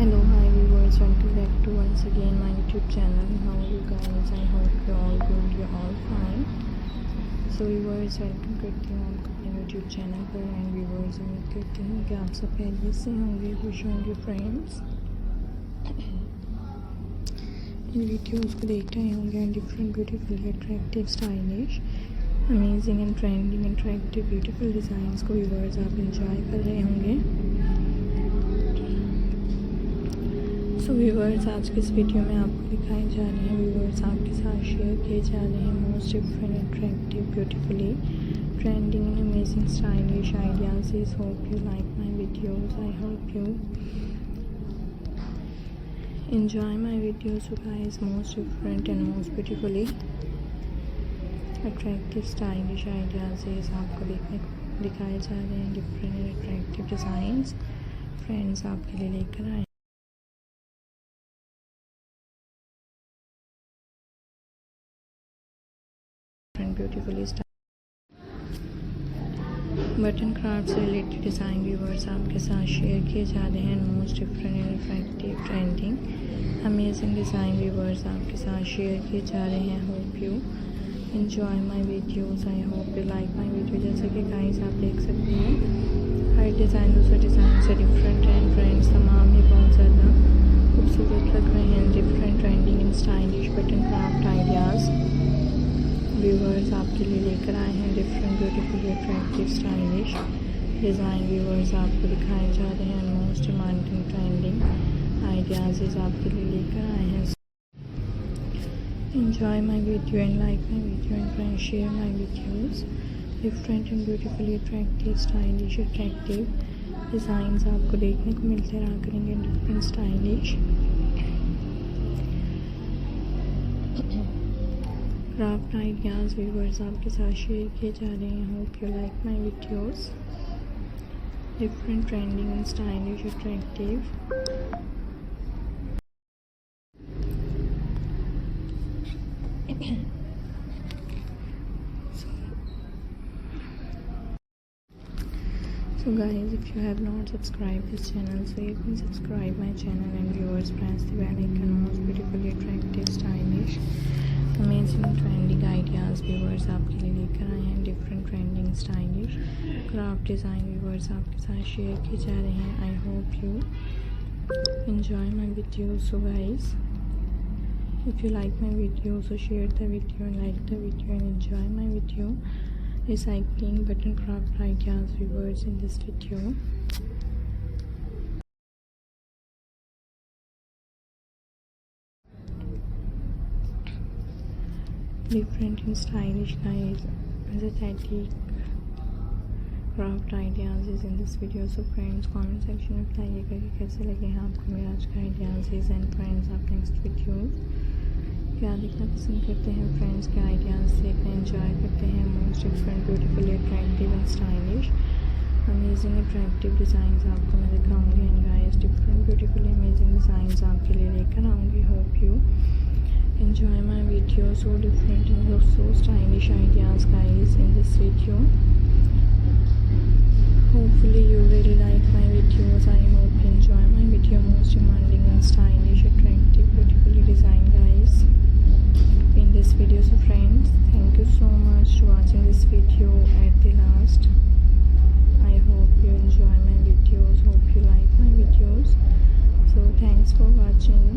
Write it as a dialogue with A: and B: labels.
A: Hello, hi viewers, welcome back to once again my YouTube channel. How are you guys? I hope you're all good, you're all fine. So viewers, welcome करती हूँ आपको अपने YouTube channel पर and viewers उम्मीद करती हूँ कि आप सब खैरियत से होंगे, खुश होंगे फ्रेंड्स। इन वीडियोज़ को देख रहे होंगे and different beautiful attractive stylish amazing and trending attractive beautiful designs को व्यूवर्स आप इंजॉय कर रहे होंगे। सो व्यूवर्स, आज के इस वीडियो में आपको दिखाए जा रहे हैं व्यूवर्स आपके साथ शेयर किए जा रहे हैं most different attractive beautifully trending and amazing stylish ideas. Hope you like my videos, I hope you enjoy my videos you guys. Most different and most beautifully attractive stylish ideas आपको दिखाए जा रहे हैं different and attractive designs friends आपके लिए लेकर आए beautifully button craft से रिलेटेड डिज़ाइन व्यूवर्स आपके साथ शेयर किए जा रहे हैं most different and attractive trending amazing design viewers आपके साथ शेयर किए जा रहे हैं। Hope you enjoy my videos, I hope you like my video. जैसे कि गाइस आप देख सकते हैं हर डिज़ाइन दूसरे डिज़ाइन से डिफरेंट है फ्रेंड्स, तमाम ही बहुत ज़्यादा खूबसूरत लग रहे हैं। Different trending and stylish button craft ideas viewers आपके लिए लेकर आए हैं different beautiful attractive stylish design viewers आपको दिखाए जा रहे हैं मोस्ट डिमांडिंग ट्रेंडिंग आइडियाज़ आपके लिए लेकर आए हैं। Enjoy my video and like my video and friends share my videos. Different and beautifully attractive stylish attractive designs आपको देखने को मिलते रहा करेंगे different stylish craft ideas viewers आपके साथ शेयर किए जा रहे हैं। Hope you like my videos. Different trending and stylish attractive So guys, if you have not subscribed this channel, so you can subscribe my channel and viewers press the bell icon. Most beautifully attractive stylish amazing trending ideas viewers आपके लिए लेकर आए हैं different trending stylish craft design viewers आपके साथ share किए जा रहे हैं। I hope you enjoy my video. So guys, if you like my video so share the video and like the video and enjoy my video recycling button craft ideas viewers in this video। Different and stylish guys aesthetic craft ideas is in this video। So friends, comment section में बताइएगा कि कैसे लगे हैं आपको मेरा आज का आइडियाज़ एंड फ्रेंड्स आप नेक्स्ट वीडियोस क्या देखना पसंद करते हैं फ्रेंड्स, क्या आइडियाज़ देखना एंजॉय करते हैं। Most different beautifully attractive and stylish amazing attractive designs आपको मैं दिखाऊंगी and guys different beautifully amazing designs आपके लिए लेकर आऊँगी। Hope you enjoy my video. So different and so stylish ideas guys in this video. Hopefully you really like my videos, I hope you enjoy my video. Most demanding and stylish attractive beautifully design guys in this video। So friends, thank you so much for watching this video at the last। I hope you enjoy my videos, hope you like my videos, so thanks for watching।